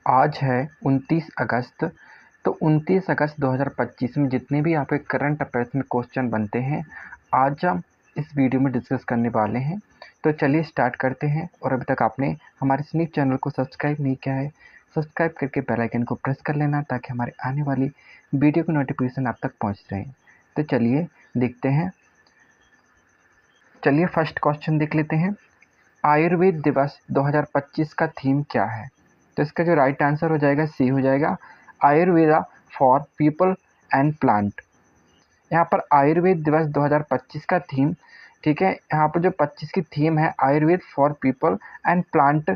आज है 29 अगस्त। तो 29 अगस्त 2025 में जितने भी आपके करंट अफेयर्स में क्वेश्चन बनते हैं, आज हम इस वीडियो में डिस्कस करने वाले हैं। तो चलिए स्टार्ट करते हैं। और अभी तक आपने हमारे स्नीप चैनल को सब्सक्राइब नहीं किया है, सब्सक्राइब करके बेल आइकन को प्रेस कर लेना, ताकि हमारे आने वाली वीडियो की नोटिफिकेशन आप तक पहुँच रहे। तो चलिए देखते हैं। चलिए फर्स्ट क्वेश्चन देख लेते हैं। आयुर्वेद दिवस 2025 का थीम क्या है? तो इसका जो राइट आंसर हो जाएगा सी हो जाएगा, Ayurveda for people and plant. यहाँ पर आयुर्वेद दिवस 2025 का थीम, ठीक है, यहाँ पर जो 25 की थीम है Ayurveda for people and plant.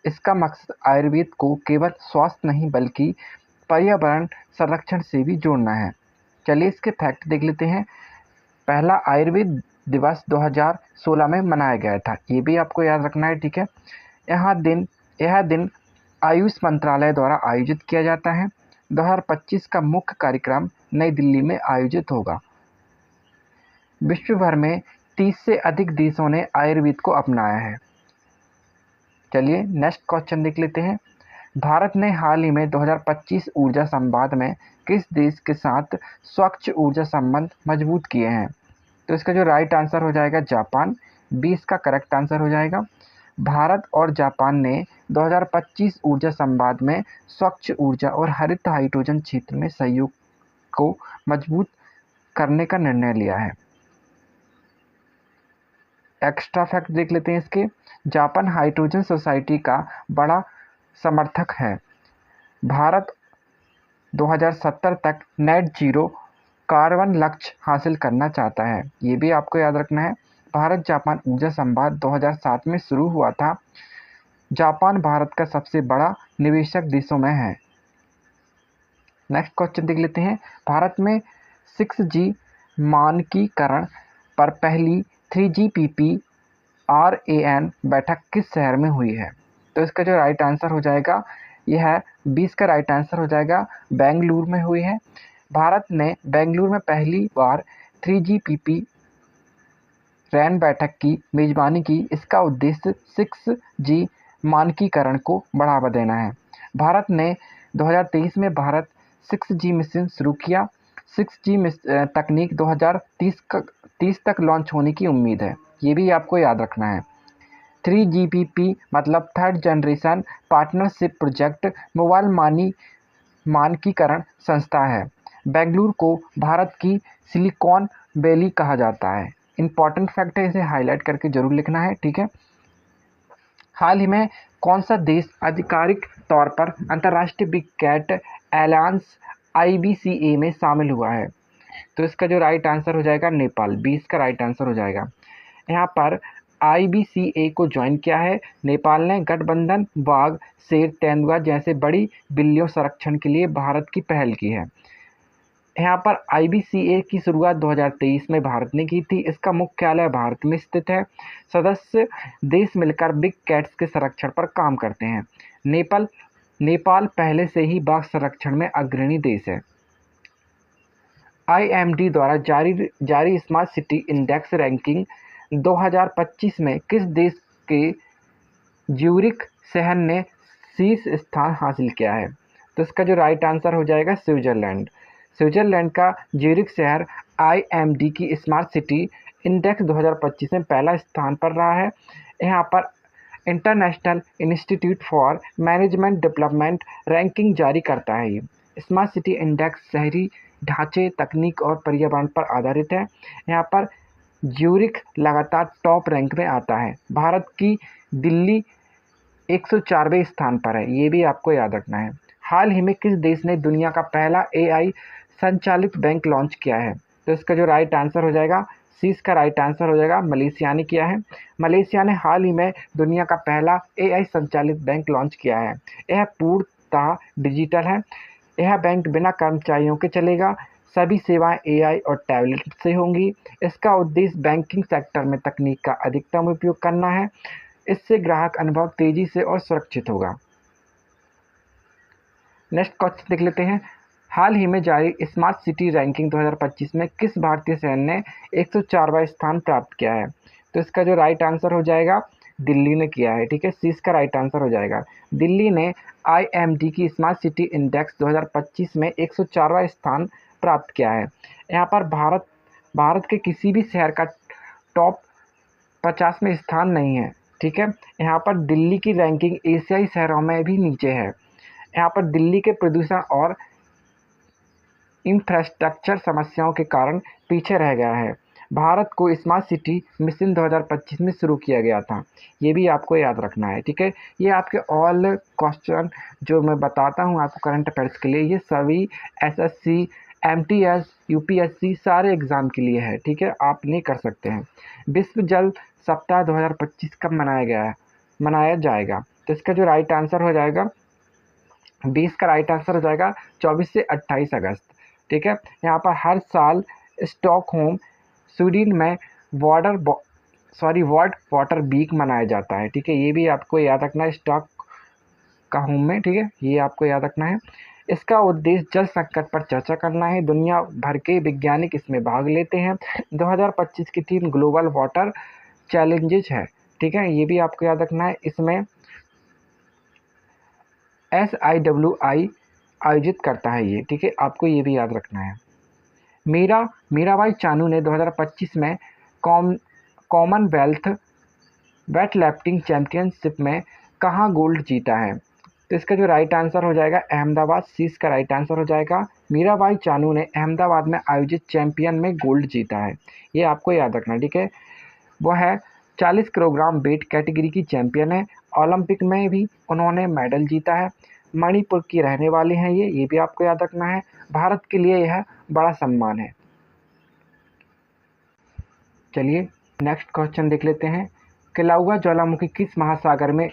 इसका मकसद आयुर्वेद को केवल स्वास्थ्य नहीं बल्कि पर्यावरण संरक्षण से भी जोड़ना है। चलिए इसके फैक्ट देख लेते हैं। पहला आयुर्वेद दिवस 2016 में मनाया गया था, ये भी आपको याद रखना है, ठीक है। यह दिन आयुष मंत्रालय द्वारा आयोजित किया जाता है। 2025 का मुख्य कार्यक्रम नई दिल्ली में आयोजित होगा। विश्व भर में 30 से अधिक देशों ने आयुर्वेद को अपनाया है। चलिए नेक्स्ट क्वेश्चन देख लेते हैं। भारत ने हाल ही में 2025 ऊर्जा संवाद में किस देश के साथ स्वच्छ ऊर्जा संबंध मजबूत किए हैं? तो इसका जो राइट आंसर हो जाएगा जापान, 20 का करेक्ट आंसर हो जाएगा। भारत और जापान ने 2025 ऊर्जा संवाद में स्वच्छ ऊर्जा और हरित हाइड्रोजन क्षेत्र में सहयोग को मजबूत करने का निर्णय लिया है। एक्स्ट्रा फैक्ट देख लेते हैं इसके। जापान हाइड्रोजन सोसाइटी का बड़ा समर्थक है। भारत 2070 तक नेट जीरो कार्बन लक्ष्य हासिल करना चाहता है, ये भी आपको याद रखना है। भारत जापान ऊर्जा संवाद 2007 में शुरू हुआ था। जापान भारत का सबसे बड़ा निवेशक देशों में है। नेक्स्ट क्वेश्चन देख लेते हैं। भारत में 6G मानकीकरण पर पहली 3GPP RAN बैठक किस शहर में हुई है? तो इसका जो राइट आंसर हो जाएगा, यह है 20 का राइट आंसर हो जाएगा, बेंगलुरु में हुई है। भारत ने बेंगलुरु में पहली बार 3GPP रैन बैठक की मेजबानी की। इसका उद्देश्य 6G मानकीकरण को बढ़ावा देना है। भारत ने 2023 में भारत 6G मिशन शुरू किया। 6G तकनीक 2030 तक लॉन्च होने की उम्मीद है, ये भी आपको याद रखना है। 3GPP मतलब third generation partnership project mobile मानकीकरण संस्था है। बेंगलुरु को भारत की सिलिकॉन वैली कहा जाता है। इंपॉर्टेंट फैक्ट है, इसे हाईलाइट करके जरूर लिखना है, ठीक है। हाल ही में कौन सा देश आधिकारिक तौर पर अंतर्राष्ट्रीय बिग कैट अलायंस IBCA में शामिल हुआ है? तो इसका जो राइट आंसर हो जाएगा नेपाल, 20 का राइट आंसर हो जाएगा। यहाँ पर IBCA को ज्वाइन किया है नेपाल ने। गठबंधन बाघ, शेर, तेंदुआ जैसे बड़ी बिल्लियों संरक्षण के लिए भारत की पहल की है। यहाँ पर IBCA की शुरुआत 2023 में भारत ने की थी। इसका मुख्यालय भारत में स्थित है। सदस्य देश मिलकर बिग कैट्स के संरक्षण पर काम करते हैं। नेपाल पहले से ही बाघ संरक्षण में अग्रणी देश है। IMD द्वारा जारी स्मार्ट सिटी इंडेक्स रैंकिंग 2025 में किस देश के ज्यूरिख शहर ने शीर्ष स्थान हासिल किया है? तो इसका जो राइट आंसर हो जाएगा स्विट्जरलैंड। स्विट्जरलैंड का ज्यूरिख शहर IMD की स्मार्ट सिटी इंडेक्स 2025 में पहला स्थान पर रहा है। यहाँ पर international institute for management development ranking जारी करता है। ये स्मार्ट सिटी इंडेक्स शहरी ढांचे, तकनीक और पर्यावरण पर आधारित है। यहाँ पर ज्यूरिख लगातार टॉप रैंक में आता है। भारत की दिल्ली 104वें स्थान पर है, ये भी आपको याद रखना है। हाल ही में किस देश ने दुनिया का पहला AI संचालित बैंक लॉन्च किया है? तो इसका जो राइट आंसर हो जाएगा, सी का राइट आंसर हो जाएगा, मलेशिया ने किया है। मलेशिया ने हाल ही में दुनिया का पहला AI संचालित बैंक लॉन्च किया है। यह पूर्णतः डिजिटल है। यह बैंक बिना कर्मचारियों के चलेगा। सभी सेवाएं AI और टैबलेट से होंगी। इसका उद्देश्य बैंकिंग सेक्टर में तकनीक का अधिकतम उपयोग करना है। इससे ग्राहक अनुभव तेजी से और सुरक्षित होगा। नेक्स्ट क्वेश्चन देख लेते हैं। हाल ही में जारी स्मार्ट सिटी रैंकिंग 2025 में किस भारतीय शहर ने 104वां स्थान प्राप्त किया है? तो इसका जो राइट आंसर हो जाएगा दिल्ली ने किया है, ठीक है। सी इसका राइट आंसर हो जाएगा। दिल्ली ने IMD की स्मार्ट सिटी इंडेक्स 2025 में 104वां स्थान प्राप्त किया है। यहाँ पर भारत के किसी भी शहर का टॉप 50 में स्थान नहीं है, ठीक है। यहाँ पर दिल्ली की रैंकिंग एशियाई शहरों में भी नीचे है। यहाँ पर दिल्ली के प्रदूषण और इंफ्रास्ट्रक्चर समस्याओं के कारण पीछे रह गया है। भारत को स्मार्ट सिटी मिशन 2025 में शुरू किया गया था, ये भी आपको याद रखना है, ठीक है। ये आपके ऑल क्वेश्चन जो मैं बताता हूँ आपको करंट अफेयर्स के लिए, ये सभी SSC, MTS, UPSC सारे एग्ज़ाम के लिए है, ठीक है। आप नहीं कर सकते हैं। विश्व जल सप्ताह 2025 कब मनाया जाएगा? तो इसका जो राइट आंसर हो जाएगा 20 का राइट आंसर हो जाएगा 24 से 28 अगस्त, ठीक है। यहाँ पर हर साल स्टॉकहोम स्वीडन में वर्ल्ड वाटर वीक मनाया जाता है, ठीक है। ये भी आपको याद रखना है, स्टॉक का होम में, ठीक है, ये आपको याद रखना है। इसका उद्देश्य जल संकट पर चर्चा करना है। दुनिया भर के वैज्ञानिक इसमें भाग लेते हैं। 2025 की थीम ग्लोबल वाटर चैलेंजेस है, ठीक है, ये भी आपको याद रखना है। इसमें SIWI आयोजित करता है ये, ठीक है, आपको ये भी याद रखना है। मीराबाई चानू ने 2025 में कॉमनवेल्थ वेटलिफ्टिंग चैंपियनशिप में कहाँ गोल्ड जीता है? तो इसका जो राइट आंसर हो जाएगा अहमदाबाद। सी इसका राइट आंसर हो जाएगा। मीराबाई चानू ने अहमदाबाद में आयोजित चैंपियन में गोल्ड जीता है, ये आपको याद रखना, ठीक है। वह है 40 किलोग्राम वेट कैटेगरी की चैंपियन है। ओलंपिक में भी उन्होंने मेडल जीता है। मणिपुर की रहने वाली हैं ये भी आपको याद रखना है। भारत के लिए यह बड़ा सम्मान है। चलिए नेक्स्ट क्वेश्चन देख लेते हैं। किलाउआ ज्वालामुखी किस महासागर में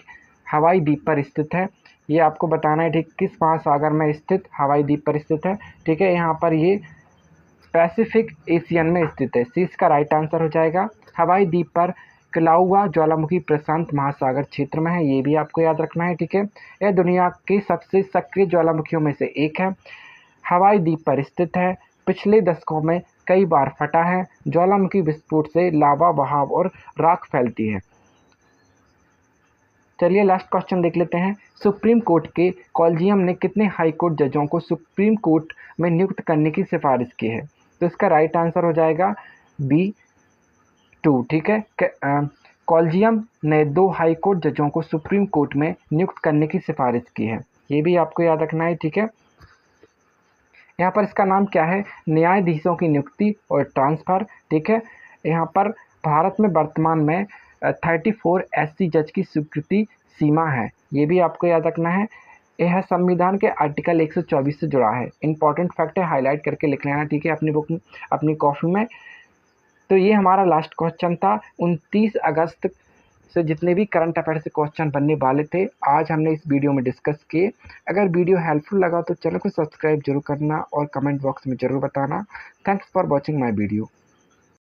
हवाई द्वीप पर स्थित है? ये आपको बताना है, ठीक, किस महासागर में स्थित हवाई द्वीप पर स्थित है, ठीक है। यहाँ पर ये पैसिफिक एशियन में स्थित है। सी इसका राइट आंसर हो जाएगा। हवाई द्वीप पर किलाउआ ज्वालामुखी प्रशांत महासागर क्षेत्र में है, ये भी आपको याद रखना है, ठीक है। यह दुनिया के सबसे सक्रिय ज्वालामुखियों में से एक है। हवाई द्वीप पर स्थित है। पिछले दशकों में कई बार फटा है। ज्वालामुखी विस्फोट से लावा बहाव और राख फैलती है। चलिए लास्ट क्वेश्चन देख लेते हैं। सुप्रीम कोर्ट के कॉलेजियम ने कितने हाई कोर्ट जजों को सुप्रीम कोर्ट में नियुक्त करने की सिफारिश की है? तो इसका राइट आंसर हो जाएगा B2, ठीक है। कॉलेजियम ने 2 हाई कोर्ट जजों को सुप्रीम कोर्ट में नियुक्त करने की सिफारिश की है, ये भी आपको याद रखना है, ठीक है। यहाँ पर इसका नाम क्या है? न्यायाधीशों की नियुक्ति और ट्रांसफ़र, ठीक है। यहाँ पर भारत में वर्तमान में 34 SC जज की स्वीकृति सीमा है, ये भी आपको याद रखना है। यह संविधान के आर्टिकल 124 से जुड़ा है। इंपॉर्टेंट फैक्ट है, हाईलाइट करके लिख लेना, ठीक है, अपनी बुक में, अपनी कॉपी में। तो ये हमारा लास्ट क्वेश्चन था। 29 अगस्त से जितने भी करंट अफेयर से क्वेश्चन बनने वाले थे आज हमने इस वीडियो में डिस्कस किए। अगर वीडियो हेल्पफुल लगा तो चैनल को सब्सक्राइब जरूर करना और कमेंट बॉक्स में ज़रूर बताना। Thanks for watching my video.